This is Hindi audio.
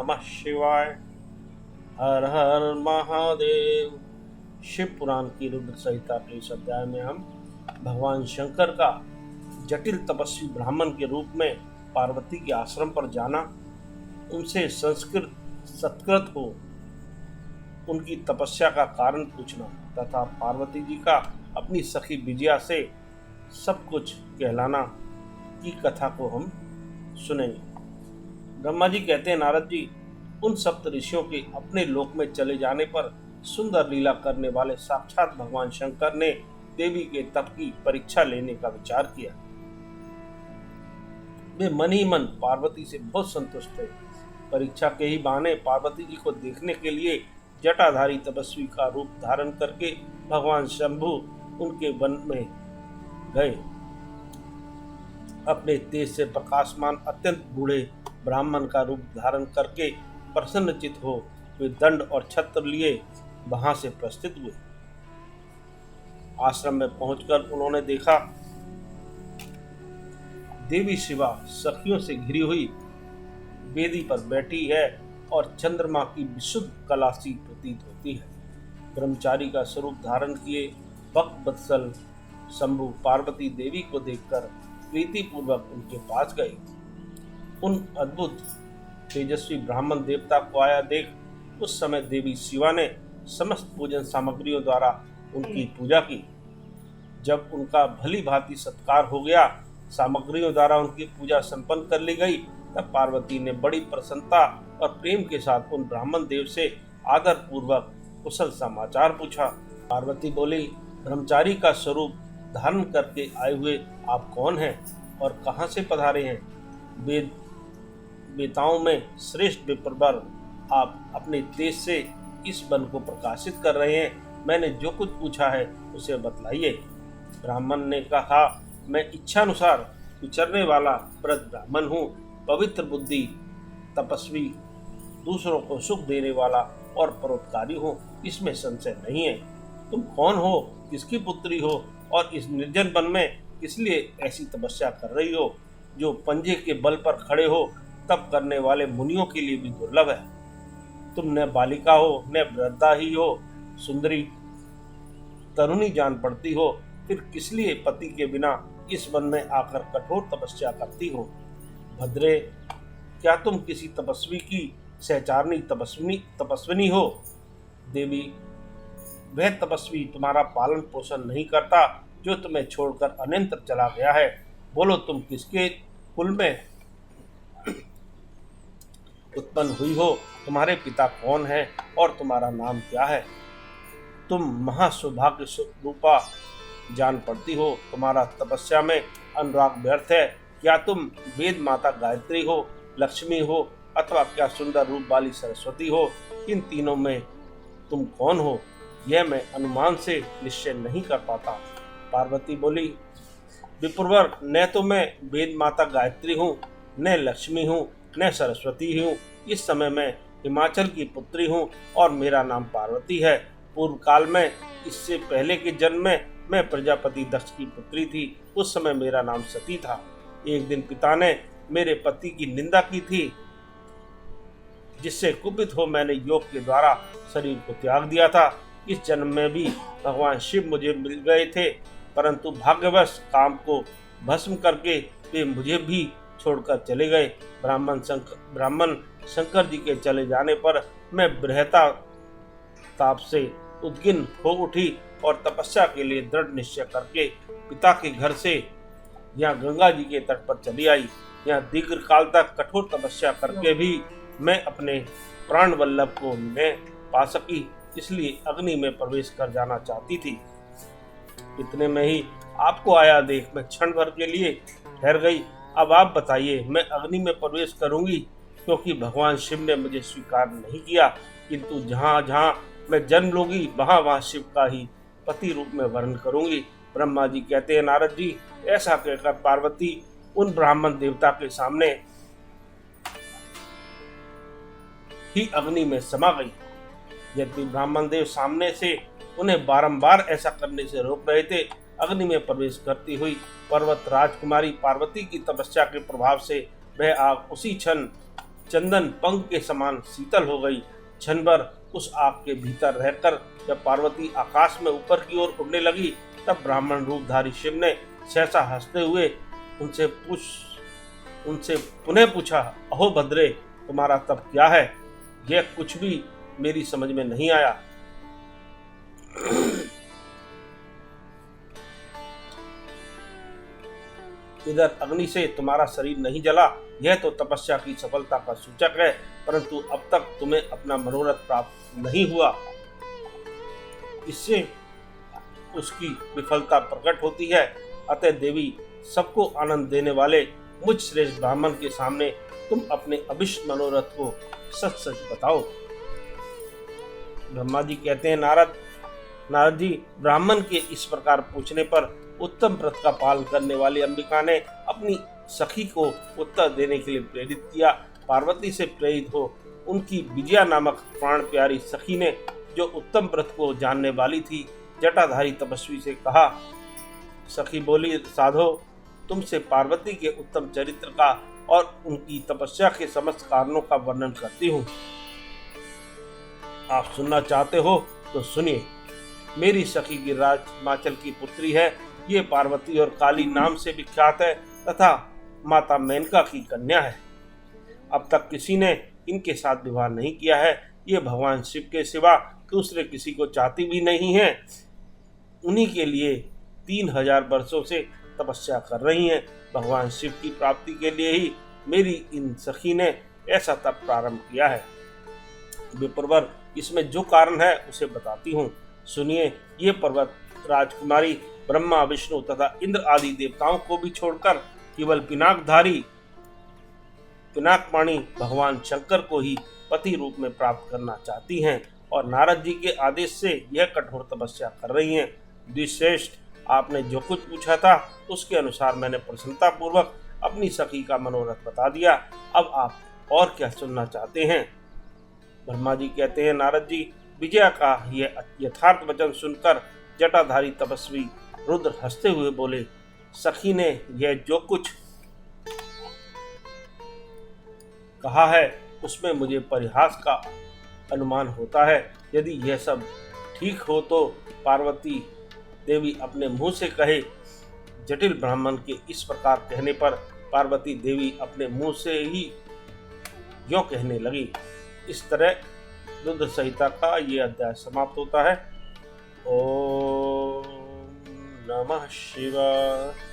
नमः शिवाय। हर हर महादेव। शिव पुराण की रुद्र संहिता के इस अध्याय में हम भगवान शंकर का जटिल तपस्वी ब्राह्मण के रूप में पार्वती के आश्रम पर जाना, उनसे संस्कृत सत्कृत हो उनकी तपस्या का कारण पूछना तथा पार्वती जी का अपनी सखी विजया से सब कुछ कहलाना की कथा को हम सुनेंगे। ब्रह्मा जी कहते हैं, नारद जी, उन सप्त ऋषियों के अपने लोक में चले जाने पर सुंदर लीला करने वाले साक्षात भगवान शंकर ने देवी के तप की परीक्षा लेने का विचार किया। वे मन ही मन पार्वती से बहुत संतुष्ट थे। परीक्षा के ही बहाने पार्वती जी को देखने के लिए जटाधारी तपस्वी का रूप धारण करके भगवान शंभु उनके वन में गए। अपने तेज से प्रकाशमान अत्यंत बूढ़े ब्राह्मण का रूप धारण करके प्रसन्नचित हो वे दंड और छत्र लिए वहां से प्रस्थित हुए। आश्रम में पहुंचकर उन्होंने देखा देवी शिवा सखियों से घिरी हुई वेदी पर बैठी है और चंद्रमा की विशुद्ध कला सी प्रतीत होती है। ब्रह्मचारी का स्वरूप धारण किए भक्त वत्सल शंभु पार्वती देवी को देखकर प्रीति पूर्वक उनके पास गए। उन अद्भुत तेजस्वी ब्राह्मण देवता को आया देख उस समय देवी शिवा ने समस्त पूजन सामग्रियों द्वारा उनकी पूजा की। जब उनका भली भांति सत्कार हो गया, सामग्रियों द्वारा उनकी पूजा संपन्न कर ली गई, तब पार्वती ने बड़ी प्रसन्नता और प्रेम के साथ उन ब्राह्मण देव से आदर पूर्वक कुशल समाचार पूछा। पार्वती बोली, ब्रह्मचारी का स्वरूप धारण करके आए हुए आप कौन हैं और कहां से पधारे हैं? वेताओं में श्रेष्ठ विप्रवर, आप अपने तेज से इस वन को प्रकाशित कर रहे हैं। मैंने जो कुछ पूछा है उसे बतलाइए। ब्राह्मण ने कहा, मैं इच्छानुसार विचरने वाला व्रत ब्राह्मण हूँ, पवित्र बुद्धि तपस्वी, दूसरों को सुख देने वाला और परोपकारी हूँ, इसमें संशय नहीं है। तुम कौन हो, किसकी पुत्री हो और इस निर्जन वन में इसलिए ऐसी तपस्या कर रही हो जो पंजे के बल पर खड़े हो तप करने वाले मुनियों के लिए भी दुर्लभ है। तुम न बालिका हो न वृद्धा ही हो, सुंदरी तरुणी जान पड़ती हो, फिर किस लिए पति के बिना इस वन में आकर कठोर तपस्या करती हो? भद्रे, क्या तुम किसी तपस्वी की सहचारणी तपस्विनी हो? देवी, वह तपस्वी तुम्हारा पालन पोषण नहीं करता जो तुम्हें छोड़कर अन्यत्र चला गया है। बोलो, तुम किसके कुल में उत्पन्न हुई हो? तुम्हारे पिता कौन है और तुम्हारा नाम क्या है? तुम महासौभाग्य रूपा जान पड़ती हो, तुम्हारा तपस्या में अनुराग व्यर्थ है। क्या तुम वेद माता गायत्री हो, लक्ष्मी हो, अथवा क्या सुंदर रूप वाली सरस्वती हो? इन तीनों में तुम कौन हो, यह मैं अनुमान से निश्चय नहीं कर पाता। पार्वती बोली, विप्रवर, न तो मैं वेद माता गायत्री हूँ, न लक्ष्मी हूँ, न सरस्वती हूँ। इस समय मैं हिमाचल की पुत्री हूँ और मेरा नाम पार्वती है। पूर्व काल में, इससे पहले के जन्म में मैं प्रजापति दक्ष की पुत्री थी। उस समय मेरा नाम सती था। एक दिन पिता ने मेरे पति की निंदा की थी, जिससे कुपित हो मैंने योग के द्वारा शरीर को त्याग दिया था। इस जन्म में भी भगवान शिव मुझे मिल गए थे, परंतु भाग्यवश काम को भस्म करके वे मुझे भी छोड़कर चले गए। ब्राह्मण शंकर जी के चले जाने पर मैं बृहता ताप से उद्गिन हो उठी और तपस्या के लिए दृढ़ निश्चय करके पिता के घर से यहाँ गंगा जी के तट पर चली आई। यहाँ दीर्घ काल तक कठोर तपस्या करके भी मैं अपने प्राण वल्लभ को न पा सकी, इसलिए अग्नि में प्रवेश कर जाना चाहती थी। इतने में ही आपको आया देख मैं क्षण भर के लिए ठहर गई। अब आप बताइए, मैं अग्नि में प्रवेश करूंगी क्योंकि भगवान शिव ने मुझे स्वीकार नहीं किया, किंतु जहाँ जहाँ मैं जन्म लूंगी वहाँ वहाँ शिव का ही पति रूप में वर्ण करूंगी। ब्रह्मा जी कहते हैं, नारद जी, ऐसा कहकर पार्वती उन ब्राह्मण देवता के सामने ही अग्नि में समा गई। यद्यपि ब्राह्मण देव सामने से उन्हें बारंबार ऐसा करने से रोक रहे थे, अग्नि में प्रवेश करती हुई पर्वत राजकुमारी पार्वती की तपस्या के प्रभाव से वह आग उसी क्षण चंदन पंख के समान शीतल हो गई। क्षण भर उस आग के भीतर रहकर जब पार्वती आकाश में ऊपर की ओर उड़ने लगी, तब ब्राह्मण रूपधारी शिव ने सहसा हंसते हुए उनसे पुनः पूछा, अहो भद्रे, तुम्हारा तप क्या है? यह कुछ भी मेरी समझ में नहीं आया। इधर अग्नि से तुम्हारा शरीर नहीं जला, यह तो तपस्या की सफलता का सूचक है, परंतु अब तक तुम्हें अपना मनोरथ प्राप्त नहीं हुआ। इससे उसकी विफलता प्रकट होती है। अतः देवी, सबको आनंद देने वाले मुझ श्रेष्ठ ब्राह्मण के सामने तुम अपने अभिष्ट मनोरथ को सच सच बताओ। ब्रह्मा जी कहते हैं, नारद जी, ब्राह्मण के इस प्रकार पूछने पर उत्तम व्रत का पालन करने वाली अंबिका ने अपनी सखी को उत्तर देने के लिए प्रेरित किया। पार्वती से प्रेरित हो उनकी विजया नामक प्राण प्यारी सखी ने, जो उत्तम व्रत को जानने वाली थी, जटाधारी तपस्वी से कहा। सखी बोली, साधो, तुमसे पार्वती के उत्तम चरित्र का और उनकी तपस्या के समस्त कारणों का वर्णन करती हूँ। आप सुनना चाहते हो तो सुनिए। मेरी सखी गिरिराज हिमाचल की पुत्री है। ये पार्वती और काली नाम से विख्यात है तथा माता मेनका की कन्या है। अब तक किसी ने इनके साथ विवाह नहीं किया है। ये भगवान शिव के सिवा दूसरे किसी को चाहती भी नहीं है। उन्हीं के लिए 3000 वर्षों से तपस्या कर रही हैं। भगवान शिव की प्राप्ति के लिए ही मेरी इन सखी ने ऐसा तप प्रारंभ किया है। विप्रवर, इसमें जो कारण है उसे बताती हूँ, सुनिए। ये पर्वत राजकुमारी ब्रह्मा, विष्णु तथा इंद्र आदि देवताओं को भी छोड़कर केवल पिनाकपाणी भगवान शंकर को ही पति रूप में प्राप्त करना चाहती हैं और नारद जी के आदेश से यह कठोर तपस्या कर रही हैं। द्विश्रेष्ठ, आपने जो कुछ पूछा था उसके अनुसार मैंने प्रसन्नता पूर्वक अपनी सखी का मनोरथ बता दिया। अब आप और क्या सुनना चाहते हैं? ब्रह्मा जी कहते हैं, नारद जी, विजया का यह यथार्थ वचन सुनकर जटाधारी तपस्वी रुद्र हंसते हुए बोले, सखी ने यह जो कुछ कहा है उसमें मुझे परिहास का अनुमान होता है। यदि यह सब ठीक हो तो पार्वती देवी अपने मुंह से कहे। जटिल ब्राह्मण के इस प्रकार कहने पर पार्वती देवी अपने मुंह से ही यों कहने लगी। इस तरह रुद्र संहिता का ये अध्याय समाप्त होता है। ओम नमः शिवाय।